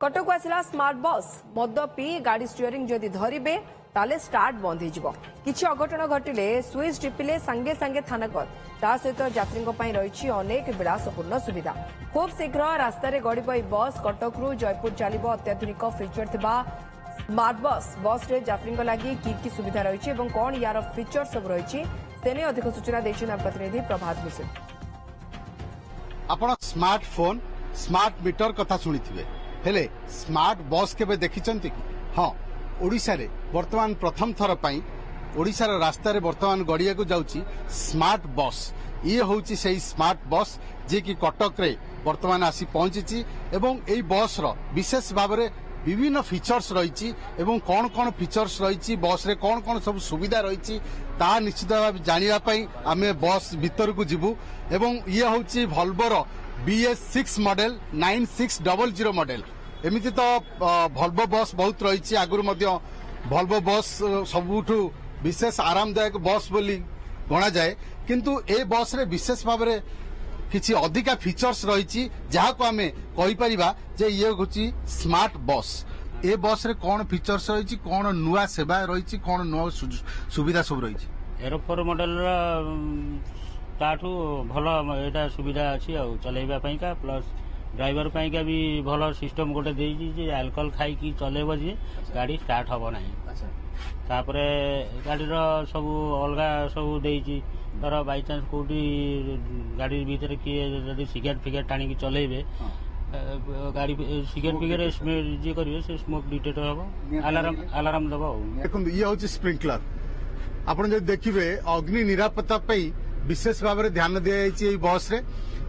कटक आसला smart bus मद P गाड़ी स्टीयरिंग जदि धरवे ताले स्टार्ट बंद हो किछि अघटन घटिले स्विच टिपिले संगे संगे थाना कल ता सहित यात्री रही अनेक विलासपूर्ण सुविधा खूब शीघ्र रास्त गड़ब बस कटक रु जयपुर चलो अत्याधुनिक फीचर थिबा स्मार्ट बस रे यात्री लगी की सुविधा रही कौन यार फीचर सब रही सेने अधिक सूचना देछन प्रतिनिधि प्रभात मिश्र। आपण स्मार्टफोन स्मार्ट मीटर कथा शुणिथिबे हेले स्मार्ट बस केबे देखिचंती कि हां ओडिसा रे वर्तमान प्रथम थर पई ओडिसा रा रास्ता रे वर्तमान गड़िया को जाउची स्मार्ट बस ये होउची सेही स्मार्ट बस जे कि कटक रे वर्तमान आसी पहुंचीची एवं एई बस रो विशेष भाबरे विभिन्न फीचर्स रही एवं कौन कौन फीचर्स रही बस रे कौन कौन सब सुविधा रही ता निश्चित भाव जानापी आम बस भीतर को जीवु एवं ये हूँ भल्वोर BS6 मॉडल 9600 मॉडल एमती तो भल्वो बस बहुत रही आगुरी भल्वो बस सबुठु विशेष आरामदायक बस बोली गणा जाए किंतु ए बस रे विशेष भाव में किछि अधिका फीचर्स रही जहाँ को आम कहीपर जे ये हूँ स्मार्ट बस ए बस रे कौन फीचर्स रही कौन नुआ सेवा रही कौन नुआ सुविधा सब रही एरोफोर मॉडल ताठू भल एटा सुविधा अच्छी चलैबा का प्लस ड्राइवर का भी भल सिस्टम गोटे देजी अल्कोहल खाई चलेब जी गाड़ी स्टार्ट हम ना तापरे गाड़ी सब अलग सब देजी धर बाई चान्स कौटी गाड़ी भीतर किए जदि सिगरेट फिगरेट टाणी चलेबे गाड़ी सिगरेट फिगरेट जी करेंगे से स्मोक डिटेक्टर हम अलार्म दबा देखो ये हूँ स्प्रिंकलर आपड़ जो देखिए अग्नि निरापत्ता विशेष भाव में ध्यान दि बस रे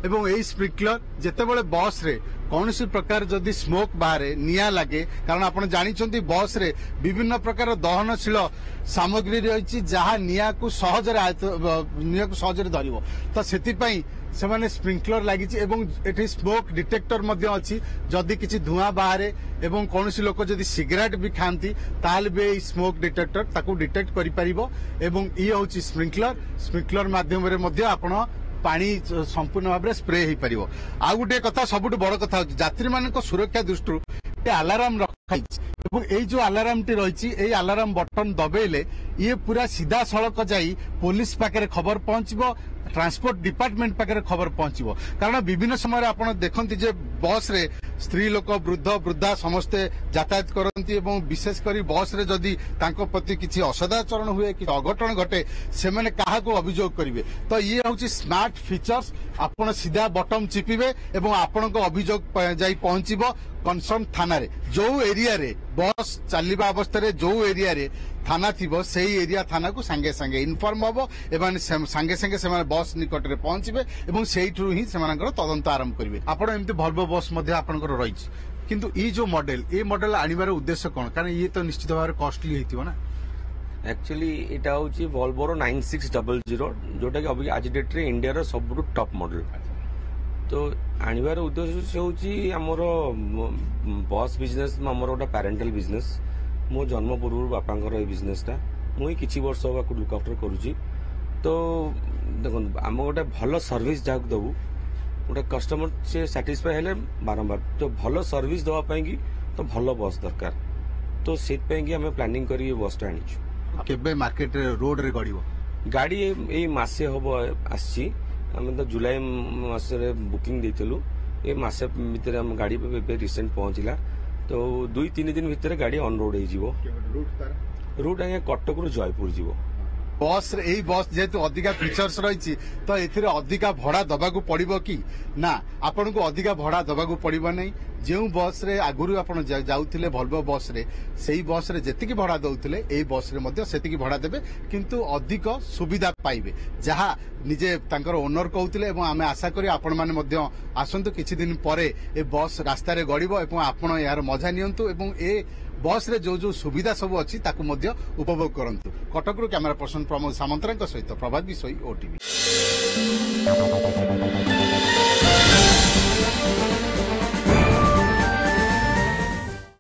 एवं यही स्प्रिंकलर जितेबाला बस रे कौन सी प्रकार जदि स्मोक बाहर निया लगे कारण आप जानते बस रे विभिन्न प्रकार दहनशील सामग्री रही जहाँ निया को सहजरे धरिबो तो सेतिपई से माने स्प्रिंकलर लगी एटी स्मोक डिटेक्टर अच्छी जदि किसी धुआं बाहर एवं कौन सी लोक जदि सिगरेट भी खाती ताल भी स्मोक डिटेक्टर ताकू डिटेक्ट करि परिबो एवं ये हूँ स्प्रिंकलर माध्यम आपण पानी संपूर्ण भाव में स्प्रे हो पार आउ गोटे कथा सब बड़ कथा यात्री मान सुरक्षा दृष्टि अलार्म रखाई जो अलार्म टी रही अलार्म बटन दबेले ये पूरा सीधा सड़क जाई पुलिस पाखे खबर पहुंचबो ट्रांसपोर्ट डिपार्टमेंट पाखे खबर पहुंचबो कारण विभिन्न समय आप देखते जे बस रे स्त्री लोक वृद्ध वृद्धा समस्ते यातायात करती एवं विशेषकर बस रे जदि तांको प्रति किसी असदाचरण हुए कि अघटन घटे से मैंने क्या अभियोग करेंगे तो ये हूँ स्मार्ट फीचर्स आपण सीधा बटन चिपिबे एवं आपण को अभियोग जाई पहुंचबो कनसर्न थाना रे जो एरिया रे बस चलवा अवस्था रे जो एरिया रे थाना थिबो सेही एरिया थाना को संगे संगे इनफॉर्म हबो एवं संगे संगे से बस निकट रे पहुंचबे एवं सेहिठु ही सेमानकर तदंत आरंभ करिवे आपण एमती भल्वो बस मध्ये आपनकर रही किंतु ई जो मॉडल ए मॉडल आनिबार उद्देश्य कोन कारण ये तो निश्चित भाव कॉस्टली हेतिबो ना एक्चुअली एटा होची वोल्वोर 9600 जोटा कि अभी आज डेट रे इंडिया रो सबटु टॉप मॉडल तो आनिबार उद्देश्य से होची हमर बस बिजनेस हमर गोटा पैरेंटल बिजनेस मो जन्म पूर्व बापांकर ए बिजनेसटा मुई किछि वर्ष बाकु लुक आफ्टर करूची तो देखो आम गोटे भल सर्विस जहाँ दबू गोटे कस्टमर से साटिस्फाई हेले बारंबार तो भल सर्विस दवापाई कि तो भल बस दरकार तो से आम प्लानिंग कर बस टा आनीचु केबे मार्केट रोड रे गड़िबो गाड़ी ए मासे हबो आसी आम तो जुलाई मासरे बुकिंग देइतलु ए मासे भितर हम गाड़ी पे रिसेंट पहुंचला तो 2-3 दिन भितर गाड़ी ऑन रोड हो रूट आगे कटक रु जयपुर जीवो बस यही बस जेहेतु अधिका फीचर्स रही तो ए अधिका भड़ा दबाक पड़ो कि ना आपन को अधिका भड़ा दबाक पड़ो नहीं जो बस रे आगुरी आप जाऊे भल्वो बस रे से बस रे जेतिकी भड़ा दौले ए बस रे सेतिकी भड़ा देबे किंतु अधिक सुविधा पाइबे जहाँ निजे तांकर ओनर कहते आम आशा करी आपण माने आसंतु किछि दिन परे ए बस रास्ता रे गड़िबो एवं आपण यार मजा नियंतु एवं ए बस रे जो सुविधा सब अच्छी ताकू मध्य उपभोग करंतु कटक रु कैमरा पर्सन प्रमोद सामंतरांक सहित प्रभात विषय ओटीवी।